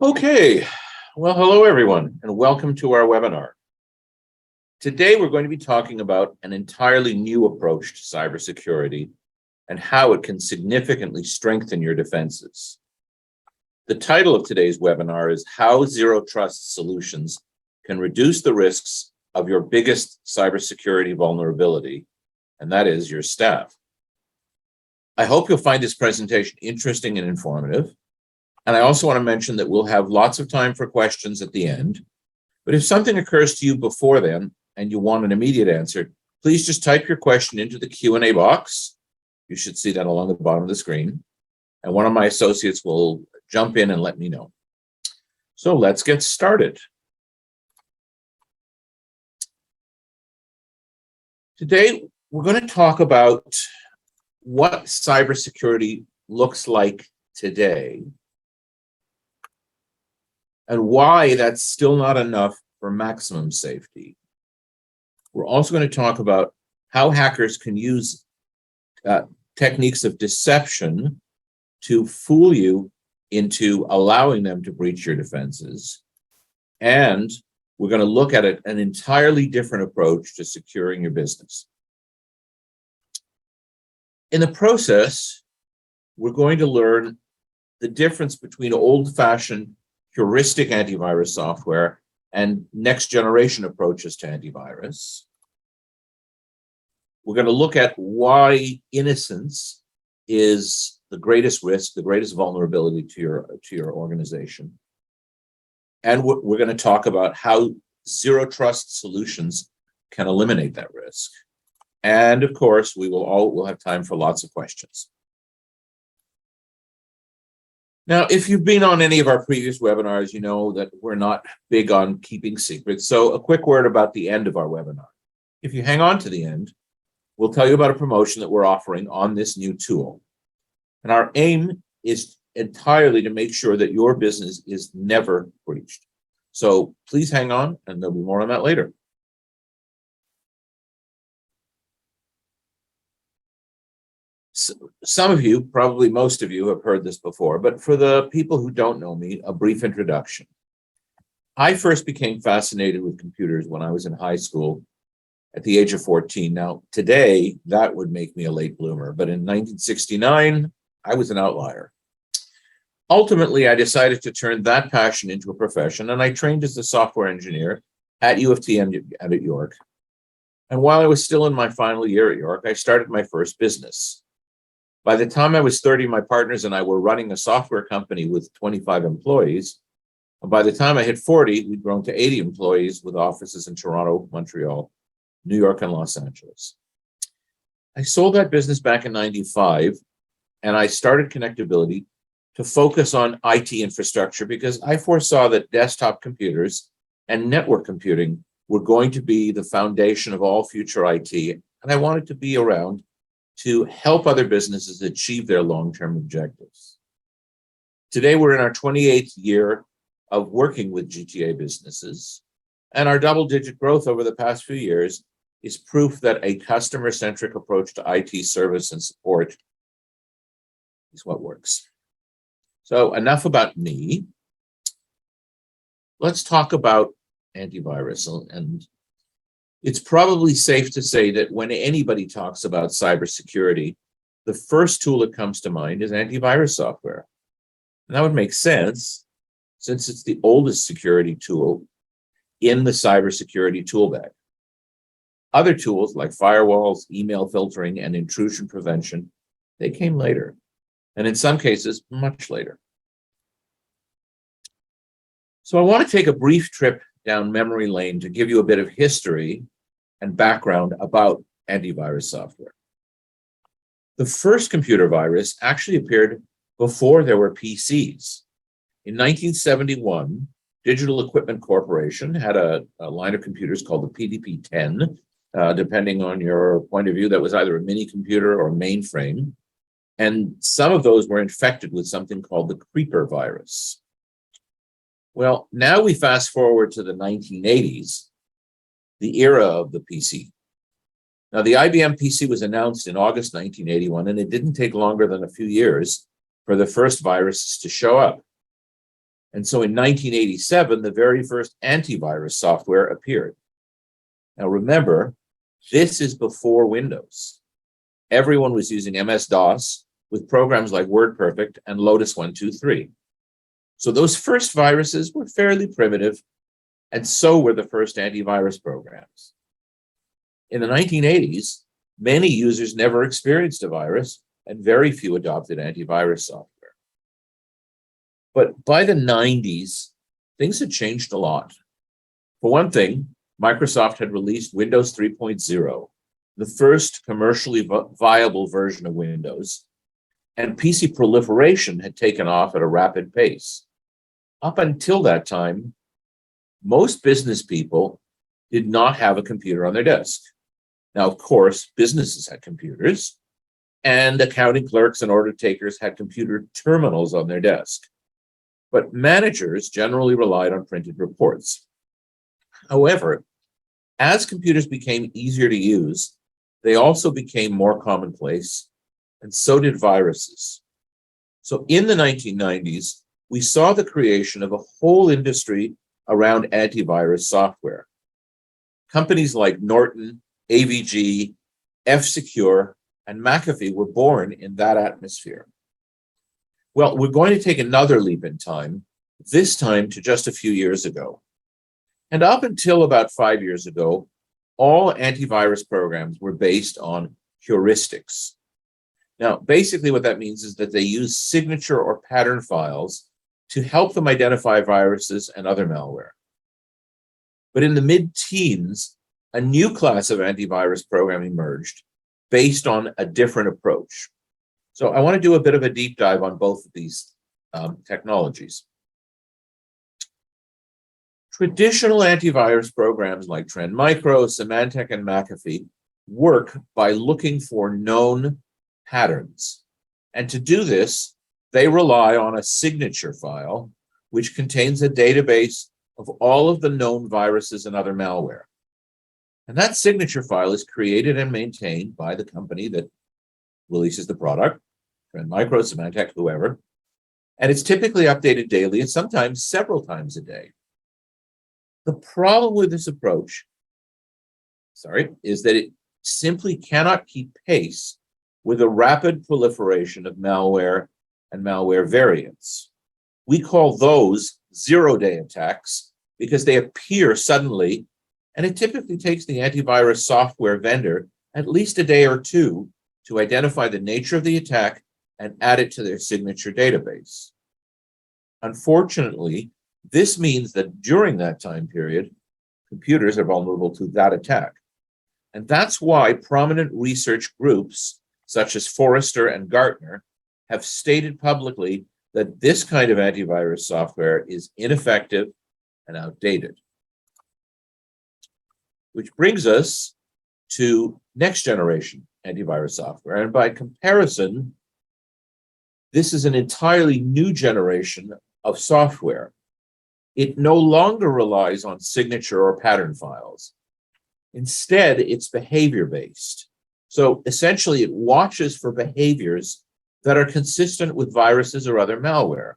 Okay, well, hello everyone, and welcome to our webinar. Today, we're going to be talking about an entirely new approach to cybersecurity and how it can significantly strengthen your defenses. The title of today's webinar is How Zero Trust Solutions Can Reduce the Risks of Your Biggest Cybersecurity Vulnerability, and that is your staff. I hope you'll find this presentation interesting and informative. And I also want to mention that we'll have lots of time for questions at the end. But if something occurs to you before then and you want an immediate answer, please just type your question into the Q&A box. You should see that along the bottom of the screen. And one of my associates will jump in and let me know. So let's get started. Today, we're going to talk about what cybersecurity looks like today, and why that's still not enough for maximum safety. We're also going to talk about how hackers can use techniques of deception to fool you into allowing them to breach your defenses. And we're going to look at an entirely different approach to securing your business. In the process, we're going to learn the difference between old-fashioned heuristic antivirus software and next generation approaches to antivirus. We're going to look at why innocence is the greatest risk, the greatest vulnerability to your organization. And we're going to talk about how zero trust solutions can eliminate that risk. And of course, we'll have time for lots of questions. Now, if you've been on any of our previous webinars, you know that we're not big on keeping secrets. So a quick word about the end of our webinar. If you hang on to the end, we'll tell you about a promotion that we're offering on this new tool. And our aim is entirely to make sure that your business is never breached. So please hang on, and there'll be more on that later. Some of you, probably most of you, have heard this before, but for the people who don't know me, a brief introduction. I first became fascinated with computers when I was in high school at the age of 14. Now, today, that would make me a late bloomer, but in 1969, I was an outlier. Ultimately, I decided to turn that passion into a profession, and I trained as a software engineer at U of T and at York. And while I was still in my final year at York, I started my first business. By the time I was 30, my partners and I were running a software company with 25 employees. And by the time I hit 40, we'd grown to 80 employees with offices in Toronto, Montreal, New York, and Los Angeles. I sold that business back in '95, and I started Connectability to focus on IT infrastructure because I foresaw that desktop computers and network computing were going to be the foundation of all future IT, and I wanted to be around to help other businesses achieve their long-term objectives. Today, we're in our 28th year of working with GTA businesses, and our double-digit growth over the past few years is proof that a customer-centric approach to IT service and support is what works. So enough about me. Let's talk about antivirus. And it's probably safe to say that when anybody talks about cybersecurity, the first tool that comes to mind is antivirus software. And that would make sense since it's the oldest security tool in the cybersecurity tool bag. Other tools like firewalls, email filtering, and intrusion prevention, they came later, and in some cases, much later. So I want to take a brief trip down memory lane to give you a bit of history and background about antivirus software. The first computer virus actually appeared before there were PCs. In 1971, Digital Equipment Corporation had a line of computers called the PDP-10. Depending on your point of view, that was either a mini computer or mainframe. And some of those were infected with something called the creeper virus. Well, now we fast forward to the 1980s, the era of the PC. Now, the IBM PC was announced in August 1981, and it didn't take longer than a few years for the first viruses to show up. And so in 1987, the very first antivirus software appeared. Now remember, this is before Windows. Everyone was using MS-DOS with programs like WordPerfect and Lotus 1-2-3. So those first viruses were fairly primitive, and so were the first antivirus programs. In the 1980s, many users never experienced a virus, and very few adopted antivirus software. But by the 90s, things had changed a lot. For one thing, Microsoft had released Windows 3.0, the first commercially viable version of Windows, and PC proliferation had taken off at a rapid pace. Up until that time, most business people did not have a computer on their desk. Now, of course, businesses had computers, and accounting clerks and order takers had computer terminals on their desk. But managers generally relied on printed reports. However, as computers became easier to use, they also became more commonplace, and so did viruses. So in the 1990s, we saw the creation of a whole industry around antivirus software. Companies like Norton, AVG, F-Secure, and McAfee were born in that atmosphere. Well, we're going to take another leap in time, this time to just a few years ago. And up until about 5 years ago, all antivirus programs were based on heuristics. Now, basically what that means is that they use signature or pattern files to help them identify viruses and other malware. But in the mid-teens, a new class of antivirus program emerged based on a different approach. So I want to do a bit of a deep dive on both of these technologies. Traditional antivirus programs like Trend Micro, Symantec, and McAfee work by looking for known patterns. And to do this, they rely on a signature file, which contains a database of all of the known viruses and other malware. And that signature file is created and maintained by the company that releases the product, Trend Micro, Symantec, whoever. And it's typically updated daily and sometimes several times a day. The problem with this approach, is that it simply cannot keep pace with the rapid proliferation of malware and malware variants. We call those zero-day attacks because they appear suddenly, and it typically takes the antivirus software vendor at least a day or two to identify the nature of the attack and add it to their signature database. Unfortunately, this means that during that time period, computers are vulnerable to that attack. And that's why prominent research groups, such as Forrester and Gartner, have stated publicly that this kind of antivirus software is ineffective and outdated. Which brings us to next generation antivirus software. And by comparison, this is an entirely new generation of software. It no longer relies on signature or pattern files. Instead, it's behavior-based. So essentially, it watches for behaviors that are consistent with viruses or other malware.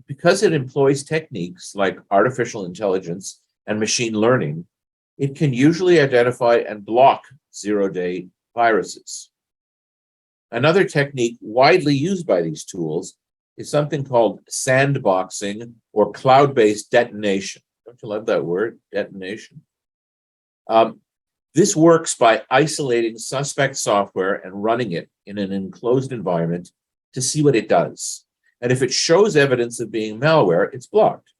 Because it employs techniques like artificial intelligence and machine learning, it can usually identify and block zero-day viruses. Another technique widely used by these tools is something called sandboxing or cloud-based detonation. Don't you love that word, detonation? This works by isolating suspect software and running it in an enclosed environment to see what it does. And if it shows evidence of being malware, it's blocked.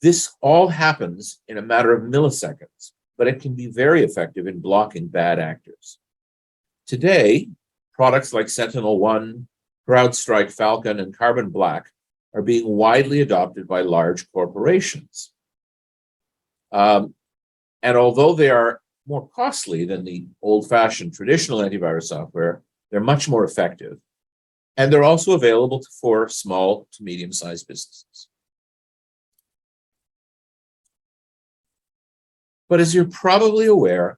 This all happens in a matter of milliseconds, but it can be very effective in blocking bad actors. Today, products like SentinelOne, CrowdStrike Falcon, and Carbon Black are being widely adopted by large corporations. And although they are more costly than the old-fashioned traditional antivirus software, they're much more effective. And they're also available for small to medium-sized businesses. But as you're probably aware,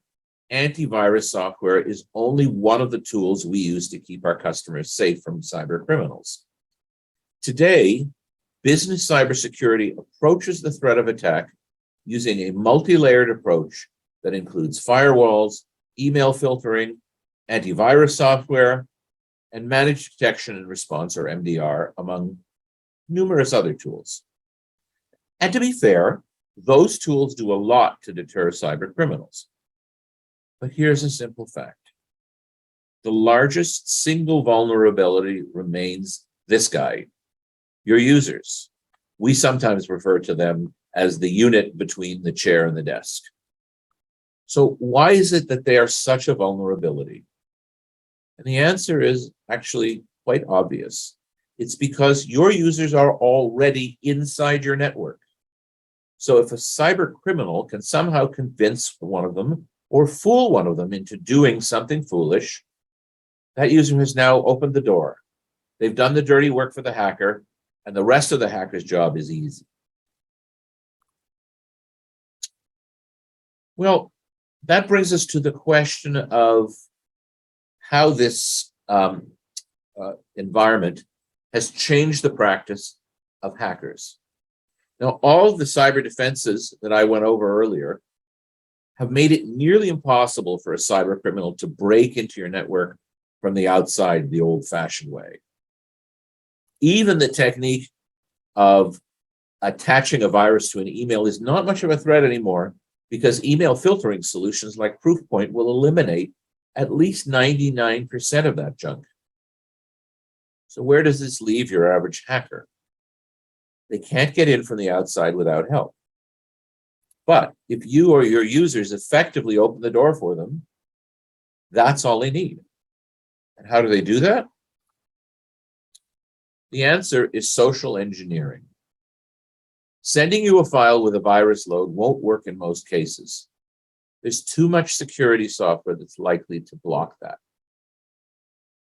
antivirus software is only one of the tools we use to keep our customers safe from cyber criminals. Today, business cybersecurity approaches the threat of attack using a multi-layered approach that includes firewalls, email filtering, antivirus software, and managed detection and response, or MDR, among numerous other tools. And to be fair, those tools do a lot to deter cyber criminals. But here's a simple fact. The largest single vulnerability remains this guy, your users. We sometimes refer to them as the unit between the chair and the desk. So why is it that they are such a vulnerability? And the answer is actually quite obvious. It's because your users are already inside your network. So if a cyber criminal can somehow convince one of them or fool one of them into doing something foolish, that user has now opened the door. They've done the dirty work for the hacker, and the rest of the hacker's job is easy. Well, that brings us to the question of how this environment has changed the practice of hackers. Now, all of the cyber defenses that I went over earlier have made it nearly impossible for a cyber criminal to break into your network from the outside the old-fashioned way. Even the technique of attaching a virus to an email is not much of a threat anymore, because email filtering solutions like Proofpoint will eliminate at least 99% of that junk. So where does this leave your average hacker? They can't get in from the outside without help. But if you or your users effectively open the door for them, that's all they need. And how do they do that? The answer is social engineering. Sending you a file with a virus load won't work in most cases. There's too much security software that's likely to block that.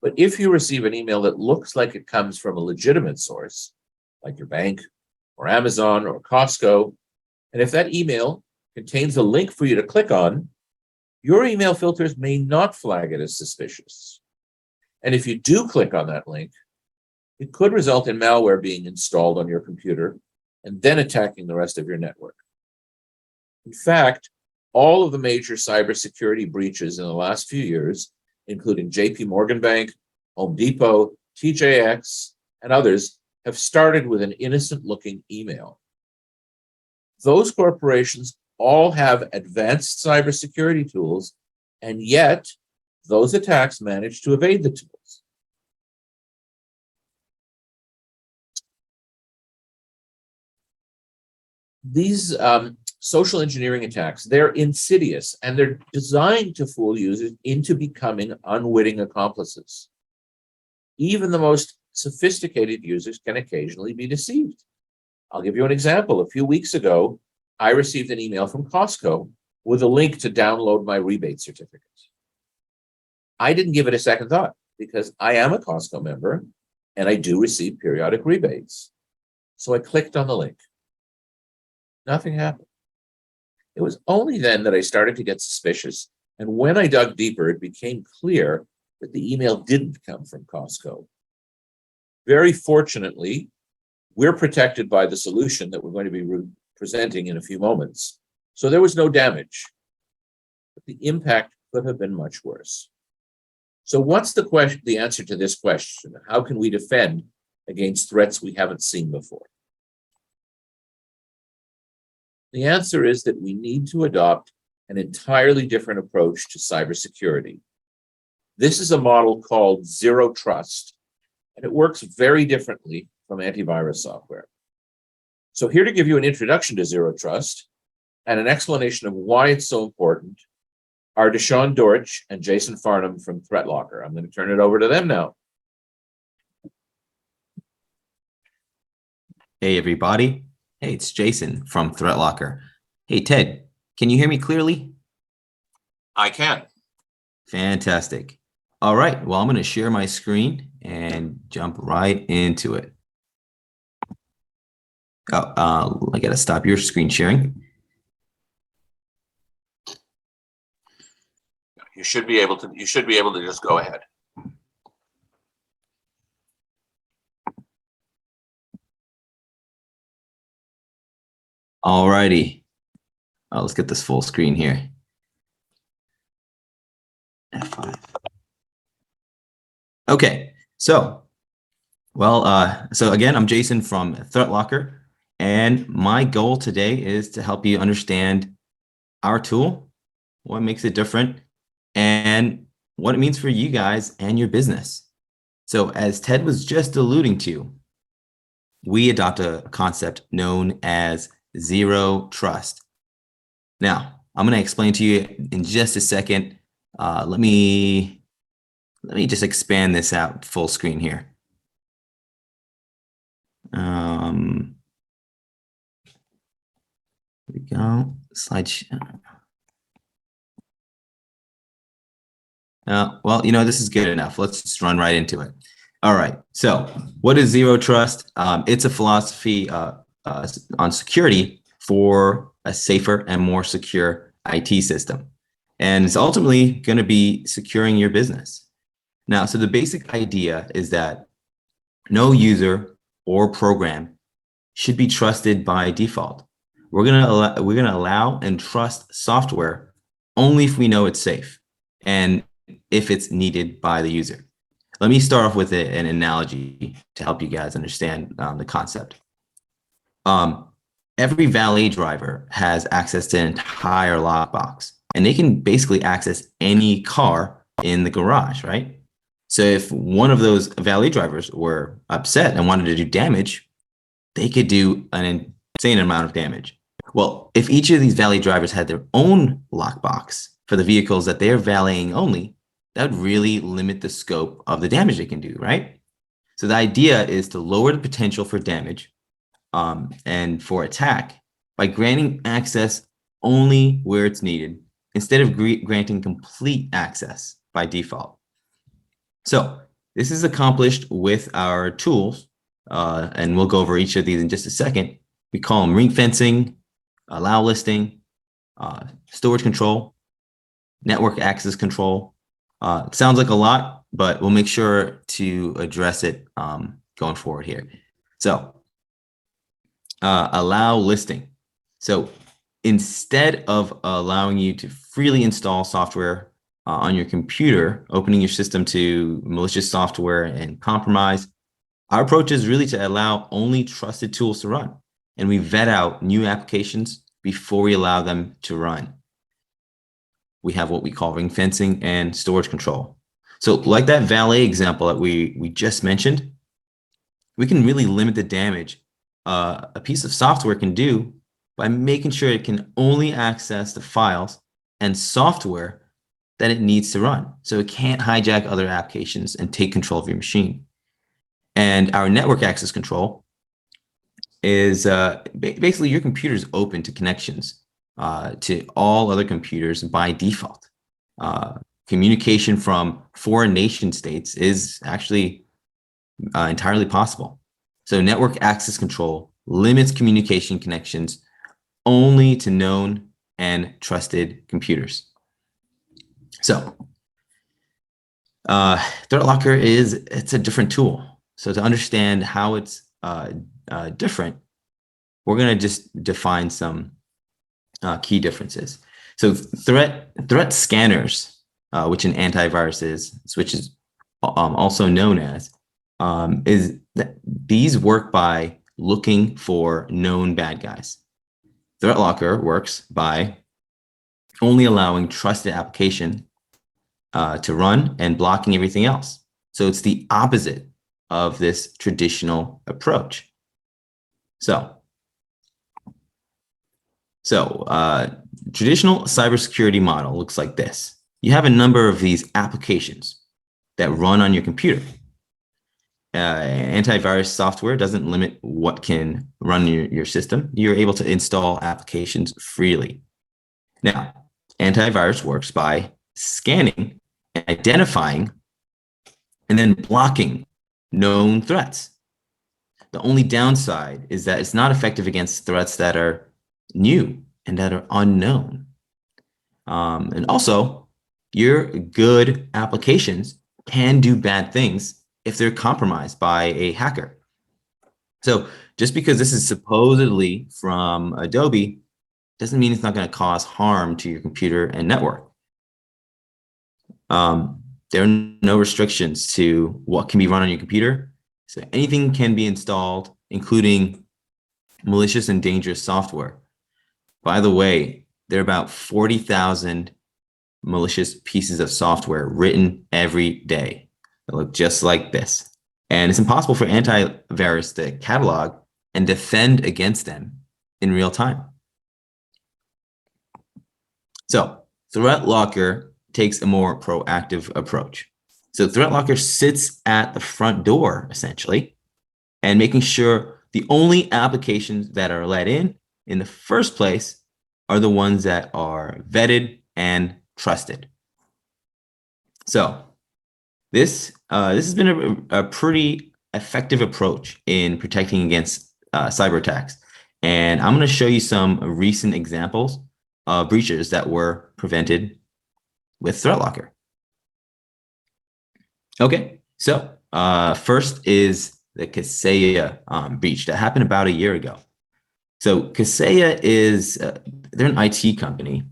But if you receive an email that looks like it comes from a legitimate source, like your bank or Amazon or Costco, and if that email contains a link for you to click on, your email filters may not flag it as suspicious. And if you do click on that link, it could result in malware being installed on your computer and then attacking the rest of your network. In fact, all of the major cybersecurity breaches in the last few years, including JP Morgan Bank, Home Depot, TJX, and others, have started with an innocent-looking email. Those corporations all have advanced cybersecurity tools, and yet those attacks manage to evade the tools. These social engineering attacks, they're insidious, and they're designed to fool users into becoming unwitting accomplices. Even the most sophisticated users can occasionally be deceived. I'll give you an example. A few weeks ago, I received an email from Costco with a link to download my rebate certificate. I didn't give it a second thought because I am a Costco member and I do receive periodic rebates. So I clicked on the link. Nothing happened. It was only then that I started to get suspicious. And when I dug deeper, it became clear that the email didn't come from Costco. Very fortunately, we're protected by the solution that we're going to be presenting in a few moments. So there was no damage, but the impact could have been much worse. So what's the answer to this question? How can we defend against threats we haven't seen before? The answer is that we need to adopt an entirely different approach to cybersecurity. This is a model called Zero Trust, and it works very differently from antivirus software. So here to give you an introduction to Zero Trust and an explanation of why it's so important are Deshaun Dorich and Jason Farnham from ThreatLocker. I'm going to turn it over to them now. Hey, everybody. Hey, it's Jason from ThreatLocker. Hey, Ted, can you hear me clearly? I can. Fantastic. All right. Well, I'm going to share my screen and jump right into it. Oh, I got to stop your screen sharing. You should be able to just go ahead. Alrighty. Let's get this full screen here. F5. Okay, so, so again, I'm Jason from ThreatLocker, and my goal today is to help you understand our tool, what makes it different, and what it means for you guys and your business. So as Ted was just alluding to, we adopt a concept known as zero trust. Now, I'm going to explain to you in just a second. Let me just expand this out full screen here. Here we go. Slideshow. Well, this is good enough. Let's just run right into it. All right. So what is zero trust? It's a philosophy on security for a safer and more secure IT system. And it's ultimately going to be securing your business. Now, so the basic idea is that no user or program should be trusted by default. We're going to allow and trust software only if we know it's safe and if it's needed by the user. Let me start off with an analogy to help you guys understand the concept. Every valet driver has access to an entire lockbox, and they can basically access any car in the garage, right? So if one of those valet drivers were upset and wanted to do damage, they could do an insane amount of damage. Well, if each of these valet drivers had their own lockbox for the vehicles that they're valeting only, that would really limit the scope of the damage they can do, right? So the idea is to lower the potential for damage and for attack by granting access only where it's needed instead of granting complete access by default. So this is accomplished with our tools, and we'll go over each of these in just a second. We call them ring fencing, allow listing, storage control, network access control. It sounds like a lot, but we'll make sure to address it going forward here. So allow listing. So instead of allowing you to freely install software on your computer, opening your system to malicious software and compromise, our approach is really to allow only trusted tools to run. And we vet out new applications before we allow them to run. We have what we call ring fencing and storage control. So like that valet example that we just mentioned, we can really limit the damage a piece of software can do by making sure it can only access the files and software that it needs to run. So it can't hijack other applications and take control of your machine. And our network access control is basically your computer is open to connections to all other computers by default. Communication from foreign nation states is actually entirely possible. So network access control limits communication connections only to known and trusted computers. So ThreatLocker it's a different tool. So to understand how it's different, we're going to just define some key differences. So threat scanners, which an antivirus is, which is also known as, is that these work by looking for known bad guys. ThreatLocker works by only allowing trusted application to run and blocking everything else. So it's the opposite of this traditional approach. So traditional cybersecurity model looks like this. You have a number of these applications that run on your computer. Antivirus software doesn't limit what can run your system. You're able to install applications freely. Now, antivirus works by scanning and identifying and then blocking known threats. The only downside is that it's not effective against threats that are new and that are unknown. And also, your good applications can do bad things if they're compromised by a hacker. So just because this is supposedly from Adobe doesn't mean it's not going to cause harm to your computer and network. There are no restrictions to what can be run on your computer. So anything can be installed, including malicious and dangerous software. By the way, there are about 40,000 malicious pieces of software written every day that look just like this. And it's impossible for antivirus to catalog and defend against them in real time. So ThreatLocker takes a more proactive approach. So ThreatLocker sits at the front door, essentially, and making sure the only applications that are let in the first place are the ones that are vetted and trusted. So this has been a pretty effective approach in protecting against cyber attacks. And I'm going to show you some recent examples of breaches that were prevented with ThreatLocker. Okay, so first is the Kaseya breach that happened about a year ago. So Kaseya is, they're an IT company,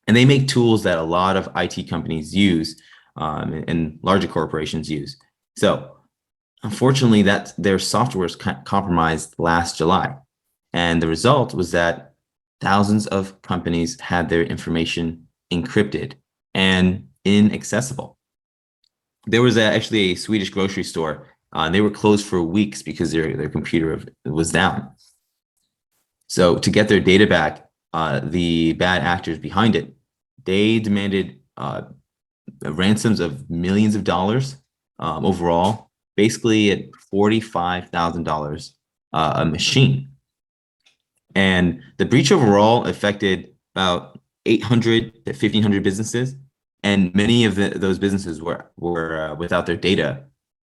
and they make tools that a lot of IT companies use and larger corporations use. So unfortunately, their software was compromised last July. And the result was that thousands of companies had their information encrypted and inaccessible. There was actually a Swedish grocery store. They were closed for weeks because their computer was down. So to get their data back, the bad actors behind it, they demanded ransoms of millions of dollars overall, basically at $45,000 a machine. And the breach overall affected about 800 to 1,500 businesses, and many of those businesses were without their data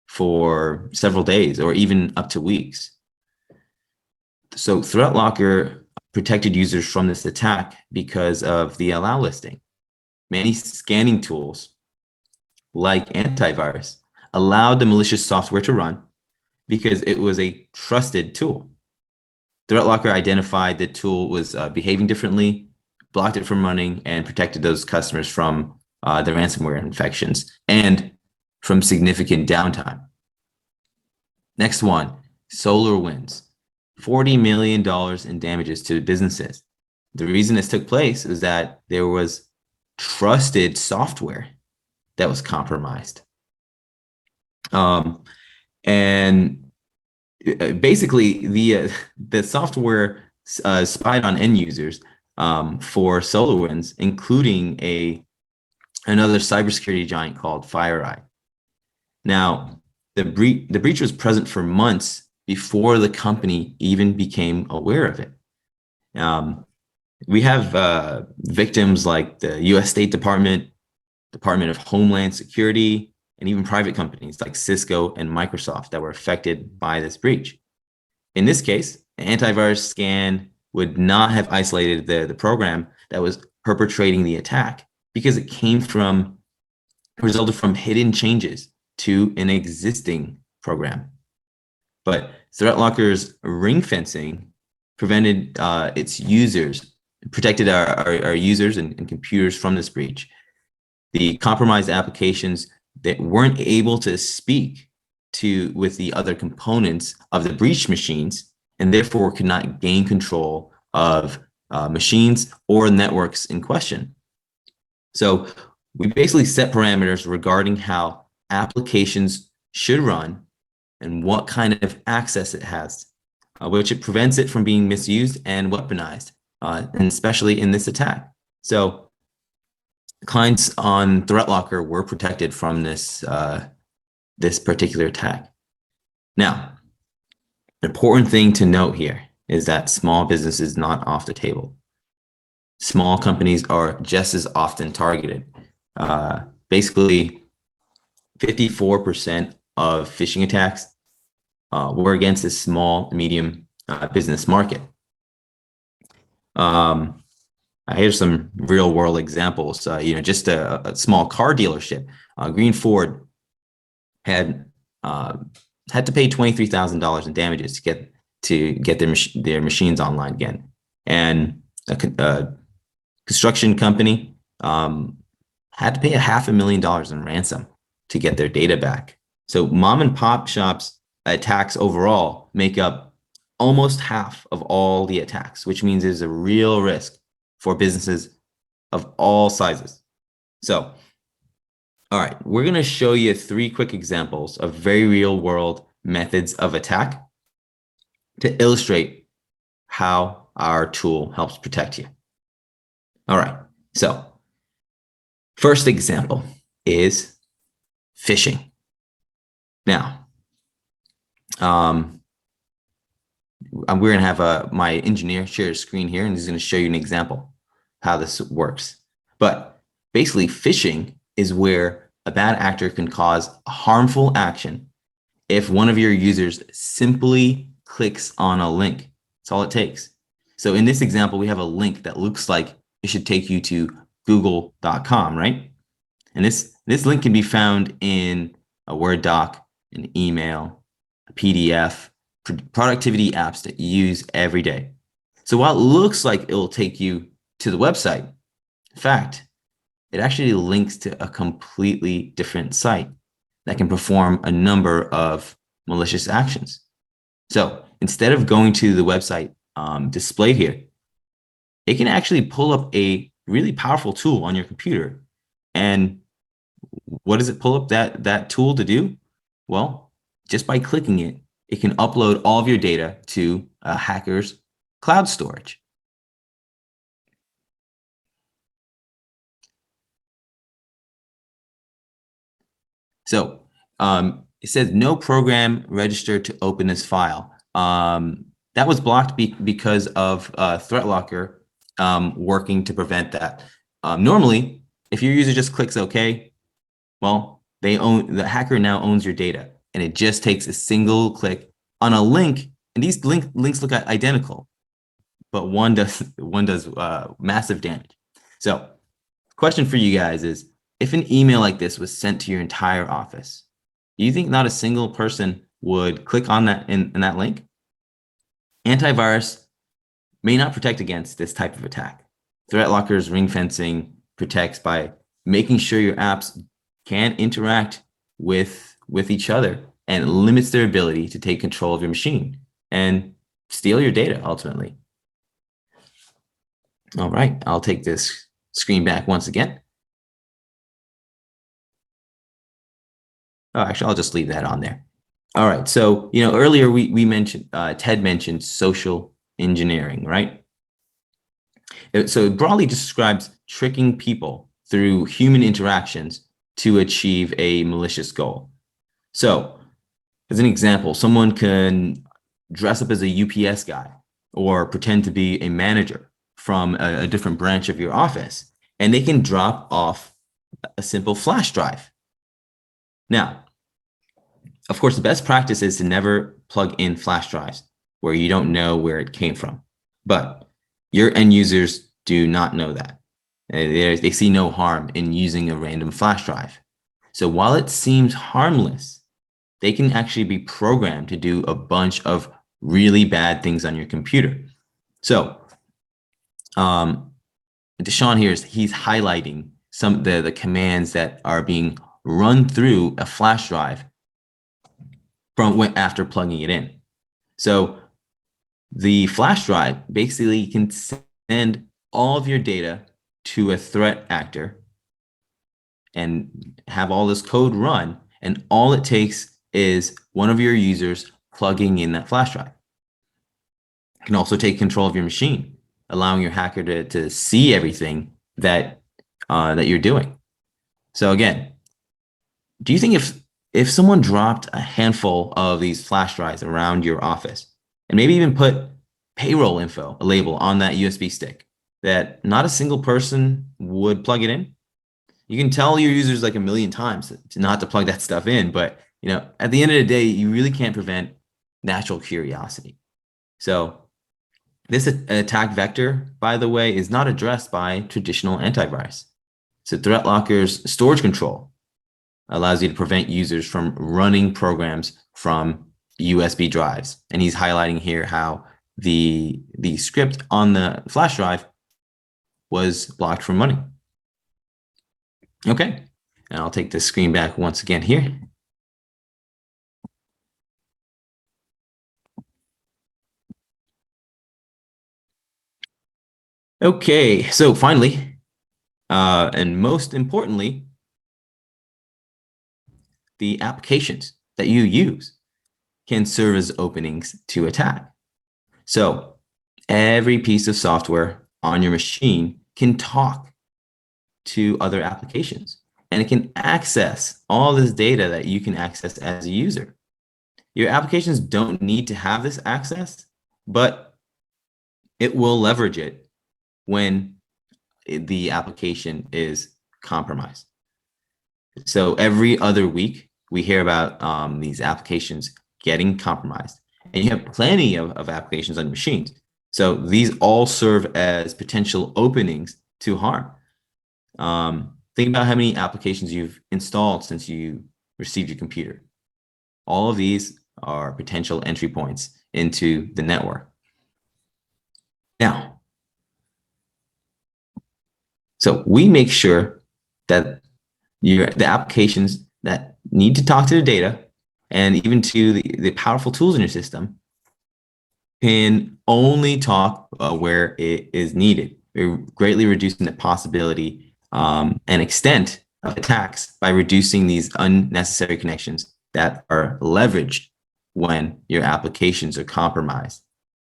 for several days or even up to weeks. So ThreatLocker protected users from this attack because of the allow listing. Many scanning tools, like Antivirus, allowed the malicious software to run because it was a trusted tool. ThreatLocker identified the tool was behaving differently, blocked it from running, and protected those customers from the ransomware infections and from significant downtime. Next one, SolarWinds. $40 million in damages to businesses. The reason this took place is that there was trusted software that was compromised. And basically, the software spied on end users for SolarWinds, including another cybersecurity giant called FireEye. Now, the breach was present for months before the company even became aware of it. We have victims like the U.S. State Department, Department of Homeland Security, and even private companies like Cisco and Microsoft that were affected by this breach. In this case, an antivirus scan would not have isolated the program that was perpetrating the attack because it resulted from hidden changes to an existing program. But ThreatLocker's ring fencing prevented protected our users and computers from this breach. The compromised applications that weren't able to speak with the other components of the breached machines, and therefore could not gain control of machines or networks in question. So we basically set parameters regarding how applications should run and what kind of access it has, which it prevents it from being misused and weaponized, and especially in this attack. So clients on ThreatLocker were protected from this particular attack. Now, the important thing to note here is that small business is not off the table. Small companies are just as often targeted. Basically, 54% of phishing attacks were against the small, medium business market. Here's some real world examples. Just a small car dealership, Green Ford had had to pay $23,000 in damages to get their machines online again. And a construction company had to pay $500,000 in ransom to get their data back. So mom and pop shops attacks overall make up almost half of all the attacks, which means there's a real risk for businesses of all sizes. So, all right, we're going to show you 3 quick examples of very real world methods of attack to illustrate how our tool helps protect you. All right, so first example is phishing. Now, we're going to have my engineer share a screen here, and he's going to show you an example how this works. But basically, phishing is where a bad actor can cause a harmful action if one of your users simply clicks on a link. That's all it takes. So in this example, we have a link that looks like it should take you to google.com, right? And this link can be found in a Word doc, an email, a PDF, productivity apps that you use every day. So while it looks like it will take you to the website, in fact, it actually links to a completely different site that can perform a number of malicious actions. So instead of going to the website displayed here, it can actually pull up a really powerful tool on your computer. And what does it pull up that tool to do? Well, just by clicking it, it can upload all of your data to a hacker's cloud storage. So it says no program registered to open this file. That was blocked because of ThreatLocker working to prevent that. Normally, if your user just clicks OK, well, the hacker now owns your data, and it just takes a single click on a link, and these links look identical, but one does massive damage. So, question for you guys is: if an email like this was sent to your entire office, do you think not a single person would click on that in that link? Antivirus may not protect against this type of attack. ThreatLocker's ring fencing protects by making sure your apps can't interact with each other, and limits their ability to take control of your machine and steal your data ultimately. All right, I'll take this screen back once again. Oh, actually, I'll just leave that on there. All right, so earlier we mentioned Ted mentioned social engineering, right? So it broadly describes tricking people through human interactions to achieve a malicious goal. So, as an example, someone can dress up as a UPS guy or pretend to be a manager from a different branch of your office, and they can drop off a simple flash drive. Now, of course, the best practice is to never plug in flash drives where you don't know where it came from. But your end users do not know that. They see no harm in using a random flash drive. So while it seems harmless, they can actually be programmed to do a bunch of really bad things on your computer. So Deshaun here he's highlighting some of the commands that are being run through a flash drive after plugging it in. So the flash drive basically can send all of your data to a threat actor and have all this code run, and all it takes is one of your users plugging in that flash drive. It can also take control of your machine, allowing your hacker to see everything that you're doing. So again, do you think if someone dropped a handful of these flash drives around your office and maybe even put payroll info, a label on that USB stick, that not a single person would plug it in? You can tell your users like a million times not to plug that stuff in, but at the end of the day, you really can't prevent natural curiosity. So this attack vector, by the way, is not addressed by traditional antivirus. So ThreatLocker's storage control allows you to prevent users from running programs from USB drives. And he's highlighting here how the script on the flash drive was blocked from running. Okay, and I'll take the screen back once again here. Okay, so finally, and most importantly, the applications that you use can serve as openings to attack. So every piece of software on your machine can talk to other applications, and it can access all this data that you can access as a user. Your applications don't need to have this access, but it will leverage it when the application is compromised. So every other week, we hear about these applications getting compromised, and you have plenty of applications on machines. So these all serve as potential openings to harm. Think about how many applications you've installed since you received your computer. All of these are potential entry points into the network. Now, so we make sure that the applications that need to talk to the data and even to the powerful tools in your system can only talk where it is needed. We're greatly reducing the possibility and extent of attacks by reducing these unnecessary connections that are leveraged when your applications are compromised.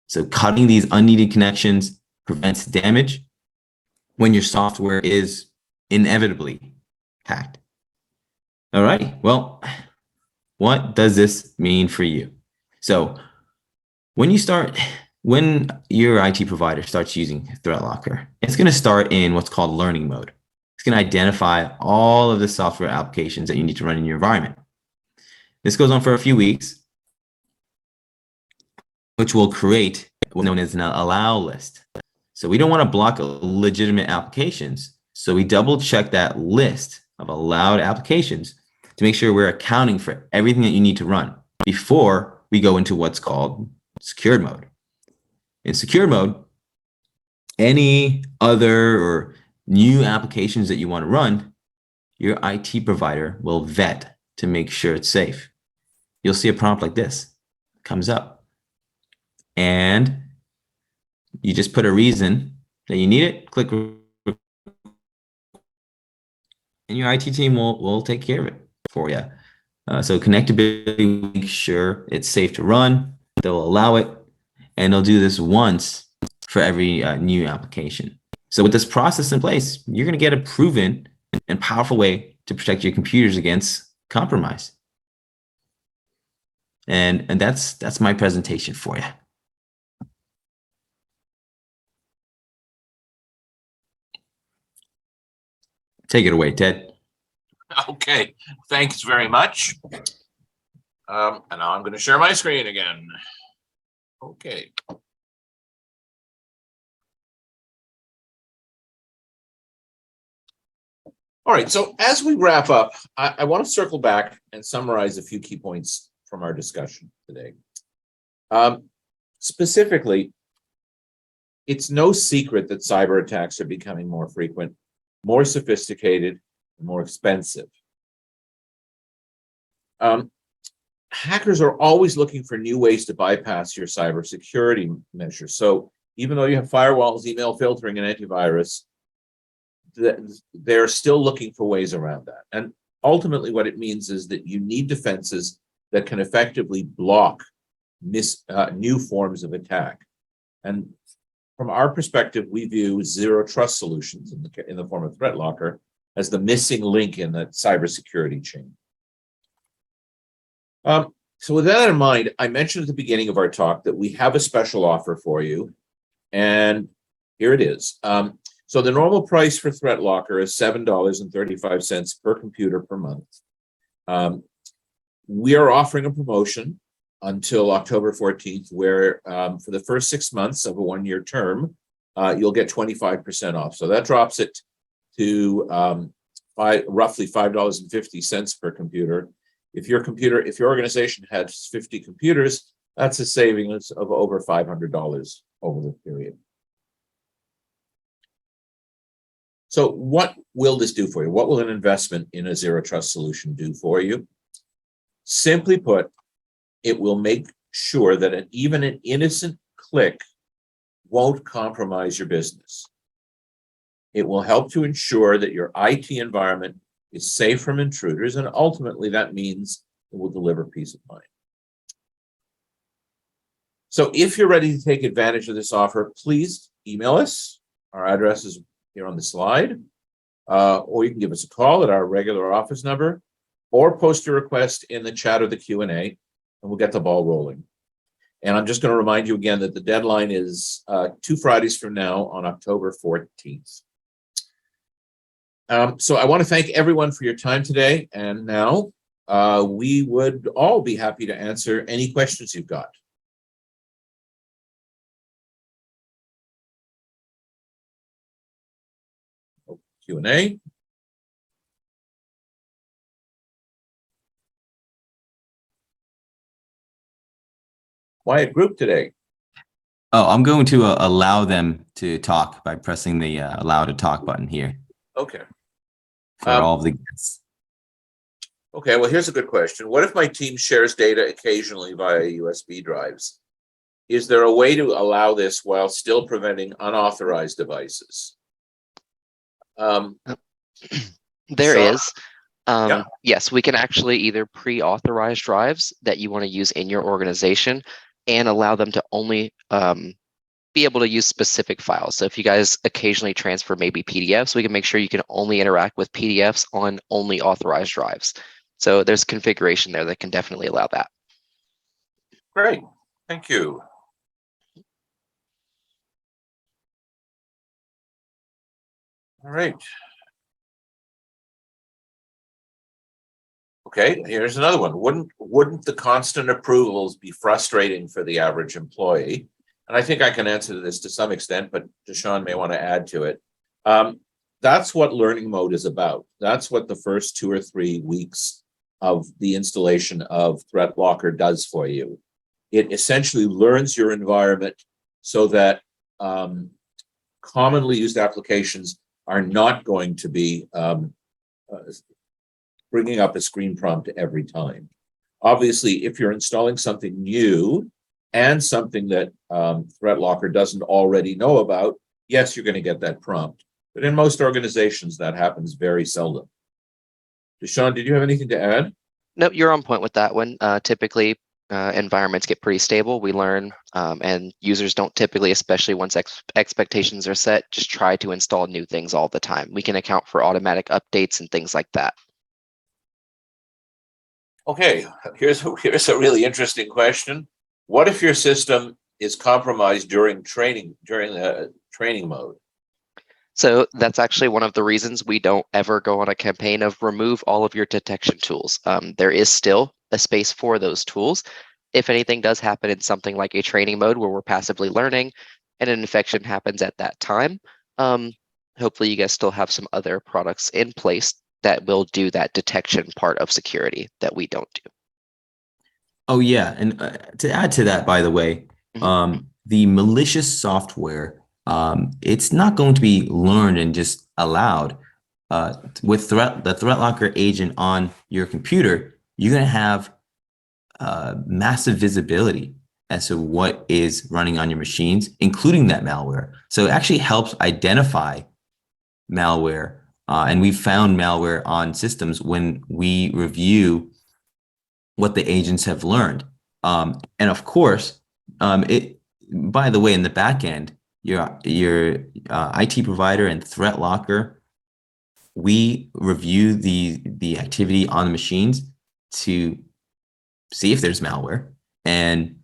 So cutting these unneeded connections prevents damage when your software is inevitably hacked. All right, well, what does this mean for you? So when your IT provider starts using ThreatLocker, it's going to start in what's called learning mode. It's going to identify all of the software applications that you need to run in your environment. This goes on for a few weeks, which will create what's known as an allow list. So we don't want to block legitimate applications. So we double check that list of allowed applications to make sure we're accounting for everything that you need to run before we go into what's called secured mode. In secure mode, any other or new applications that you want to run, your IT provider will vet to make sure it's safe. You'll see a prompt like this comes up, and you just put a reason that you need it, click, and your IT team will take care of it for you. So connectability, make sure it's safe to run. They'll allow it, and they'll do this once for every new application. So with this process in place, you're going to get a proven and powerful way to protect your computers against compromise. And that's my presentation for you. Take it away, Ted. Okay, thanks very much. And now I'm going to share my screen again. Okay. All right, so as we wrap up, I want to circle back and summarize a few key points from our discussion today. Specifically, it's no secret that cyber attacks are becoming more frequent, more sophisticated, and more expensive. Hackers are always looking for new ways to bypass your cybersecurity measures. So even though you have firewalls, email filtering, and antivirus, they're still looking for ways around that. And ultimately what it means is that you need defenses that can effectively block new forms of attack. And from our perspective, we view zero trust solutions in the form of ThreatLocker as the missing link in that cybersecurity chain. So with that in mind, I mentioned at the beginning of our talk that we have a special offer for you, and here it is. So the normal price for ThreatLocker is $7.35 per computer per month. We are offering a promotion until October 14th, where for the first 6 months of a one-year term, you'll get 25% off. So that drops it to roughly $5.50 per computer. If your organization has 50 computers, that's a savings of over $500 over the period. So what will this do for you? What will an investment in a zero trust solution do for you? Simply put, it will make sure that even an innocent click won't compromise your business. It will help to ensure that your IT environment is safe from intruders, and ultimately that means it will deliver peace of mind. So if you're ready to take advantage of this offer, please email us. Our address is here on the slide, or you can give us a call at our regular office number, or post your request in the chat or the Q&A, and we'll get the ball rolling. And I'm just going to remind you again that the deadline is 2 Fridays from now on October 14th. So I want to thank everyone for your time today. And now we would all be happy to answer any questions you've got. Q&A. Quiet group today. Oh, I'm going to allow them to talk by pressing the allow to talk button here. Okay. For all of the guests. Okay, well, here's a good question. What if my team shares data occasionally via USB drives? Is there a way to allow this while still preventing unauthorized devices? There Sean? is. Yeah. Yes, we can actually either pre-authorize drives that you want to use in your organization and allow them to only be able to use specific files. So if you guys occasionally transfer maybe PDFs, we can make sure you can only interact with PDFs on only authorized drives. So there's configuration there that can definitely allow that. Great. Thank you. All right. Okay, here's another one. Wouldn't the constant approvals be frustrating for the average employee? And I think I can answer this to some extent, but Deshaun may want to add to it. That's what learning mode is about. That's what the first 2 or 3 weeks of the installation of Threat Locker does for you. It essentially learns your environment so that commonly used applications are not going to be bringing up a screen prompt every time. Obviously, if you're installing something new and something that Threat Locker doesn't already know about, yes, you're going to get that prompt. But in most organizations, that happens very seldom. Deshaun, did you have anything to add? No, you're on point with that one. Typically, environments get pretty stable. We learn, and users don't typically, especially once expectations are set, just try to install new things all the time. We can account for automatic updates and things like that. Okay, here's a really interesting question. What if your system is compromised during training mode? So that's actually one of the reasons we don't ever go on a campaign of remove all of your detection tools. There is still a space for those tools. If anything does happen in something like a training mode where we're passively learning and an infection happens at that time, hopefully you guys still have some other products in place that will do that detection part of security that we don't do. Oh, yeah. And to add to that, by the way, the malicious software, it's not going to be learned and just allowed. With the Threat Locker agent on your computer, you're going to have massive visibility as to what is running on your machines, including that malware. So it actually helps identify malware. And we've found malware on systems when we review what the agents have learned. And of course, by the way, in the back end, your IT provider and Threat Locker, we review the activity on the machines to see if there's malware, and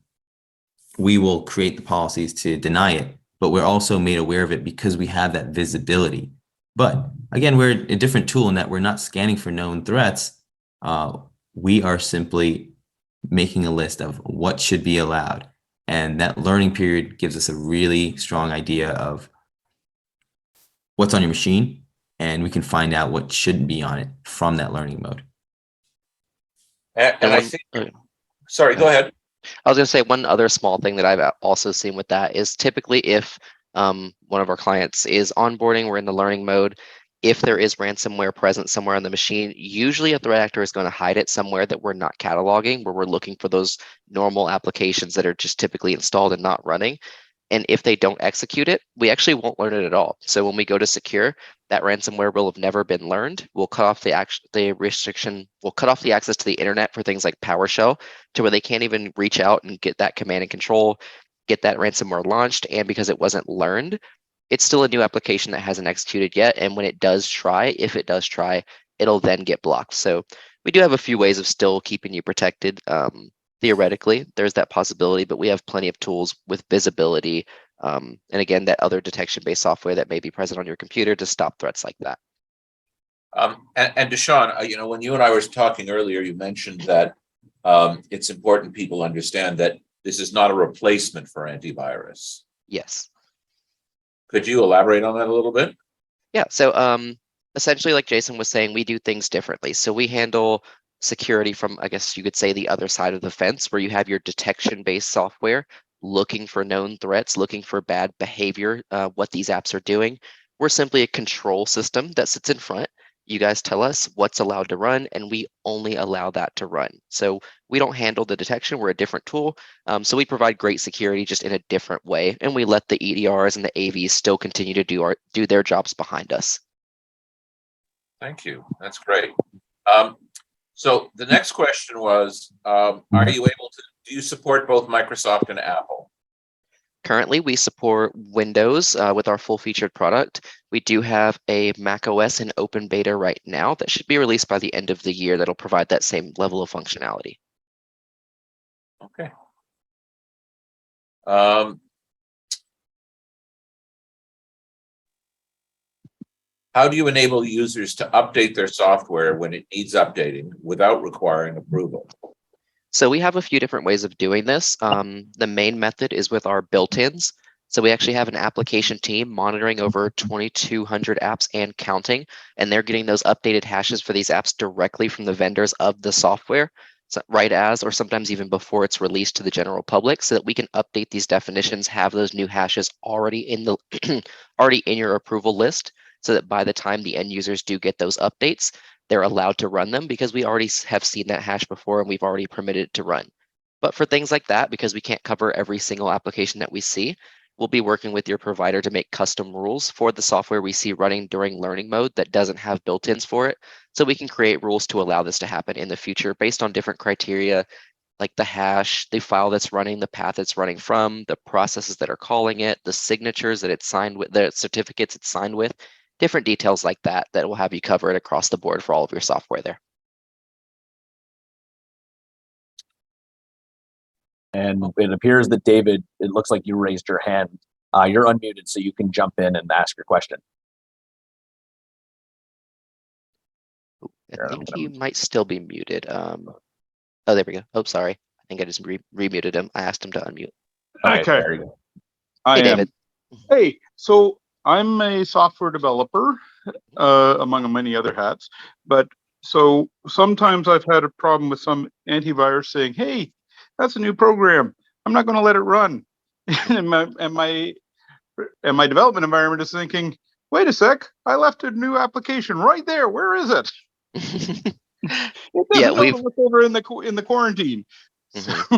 we will create the policies to deny it. But we're also made aware of it because we have that visibility. But again, we're a different tool in that we're not scanning for known threats. We are simply making a list of what should be allowed. And that learning period gives us a really strong idea of what's on your machine and we can find out what shouldn't be on it from that learning mode. And I think, sorry, go ahead. I was going to say one other small thing that I've also seen with that is typically if one of our clients is onboarding, we're in the learning mode. If there is ransomware present somewhere on the machine, usually a threat actor is going to hide it somewhere that we're not cataloging, where we're looking for those normal applications that are just typically installed and not running. And if they don't execute it, we actually won't learn it at all. So when we go to secure, that ransomware will have never been learned. We'll cut off the restriction, we'll cut off the access to the internet for things like PowerShell to where they can't even reach out and get that command and control, get that ransomware launched. And because it wasn't learned, it's still a new application that hasn't executed yet. And when it does try, if it does try, it'll then get blocked. So we do have a few ways of still keeping you protected. Theoretically, there's that possibility, but we have plenty of tools with visibility. And again, that other detection-based software that may be present on your computer to stop threats like that. And Deshaun, you know, when you and I were talking earlier, you mentioned that it's important people understand that this is not a replacement for antivirus. Yes. Could you elaborate on that a little bit? Yeah. So essentially, like Jason was saying, we do things differently. So we handle security from, I guess you could say, the other side of the fence, where you have your detection-based software looking for known threats, looking for bad behavior, what these apps are doing. We're simply a control system that sits in front. You guys tell us what's allowed to run, and we only allow that to run. So we don't handle the detection. We're a different tool. So we provide great security just in a different way, and we let the EDRs and the AVs still continue to do their jobs behind us. Thank you. That's great. So the next question was, are you able to, do you support both Microsoft and Apple? Currently, we support Windows with our full-featured product. We do have a Mac OS in open beta right now that should be released by the end of the year that'll provide that same level of functionality. Okay. How do you enable users to update their software when it needs updating without requiring approval? So we have a few different ways of doing this. The main method is with our built-ins. So we actually have an application team monitoring over 2,200 apps and counting, and they're getting those updated hashes for these apps directly from the vendors of the software, so right as, or sometimes even before it's released to the general public, so that we can update these definitions, have those new hashes already in the already in your approval list, so that by the time the end users do get those updates, they're allowed to run them because we already have seen that hash before and we've already permitted it to run. But for things like that, because we can't cover every single application that we see, we'll be working with your provider to make custom rules for the software we see running during learning mode that doesn't have built-ins for it. So we can create rules to allow this to happen in the future based on different criteria, like the hash, the file that's running, the path it's running from, the processes that are calling it, the signatures that it's signed with, the certificates it's signed with, different details like that that will have you covered across the board for all of your software there. And it appears that David, it looks like you raised your hand. You're unmuted, so you can jump in and ask your question. I think he might still be muted. Oh, there we go. Oh, sorry. I think I just remuted him. I asked him to unmute. Okay. There you go. Hey, David. Hey, so I'm a software developer, among many other hats. But so sometimes I've had a problem with some antivirus saying, "Hey, that's a new program. I'm not going to let it run." and my development environment is thinking, "Wait a sec, I left a new application right there. Where is it?" It doesn't know to look over in the quarantine. Mm-hmm.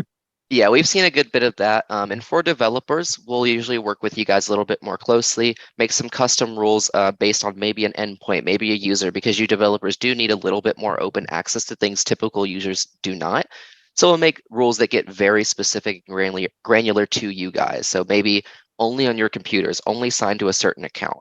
Yeah, we've seen a good bit of that. And for developers, we'll usually work with you guys a little bit more closely, make some custom rules based on maybe an endpoint, maybe a user, because you developers do need a little bit more open access to things typical users do not. So we'll make rules that get very specific and granular to you guys. So maybe only on your computers, only signed to a certain account.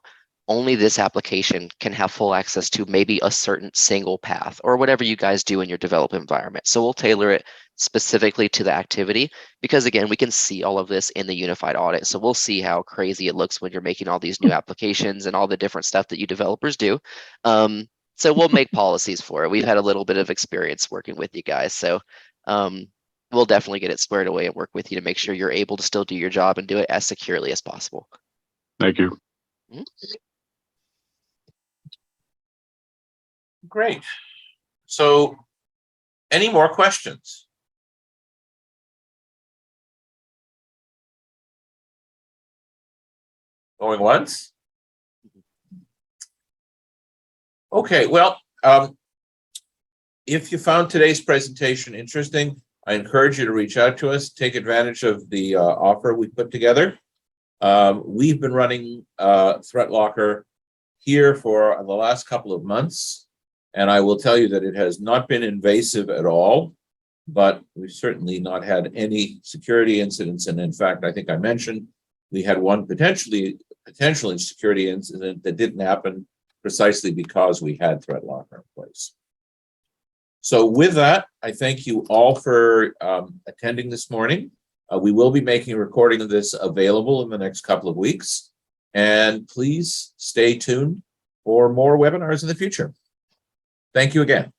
Only this application can have full access to maybe a certain single path or whatever you guys do in your development environment. So we'll tailor it specifically to the activity because, again, we can see all of this in the unified audit. So we'll see how crazy it looks when you're making all these new applications and all the different stuff that you developers do. So we'll make policies for it. We've had a little bit of experience working with you guys. So we'll definitely get it squared away and work with you to make sure you're able to still do your job and do it as securely as possible. Thank you. Mm-hmm. Great. So, any more questions? Going once? Okay, well, if you found today's presentation interesting, I encourage you to reach out to us, take advantage of the offer we put together. We've been running ThreatLocker here for the last couple of months, and I will tell you that it has not been invasive at all, but we've certainly not had any security incidents. And in fact, I think I mentioned we had one potentially security incident that didn't happen precisely because we had ThreatLocker in place. So with that, I thank you all for attending this morning. We will be making a recording of this available in the next couple of weeks. And please stay tuned for more webinars in the future. Thank you again.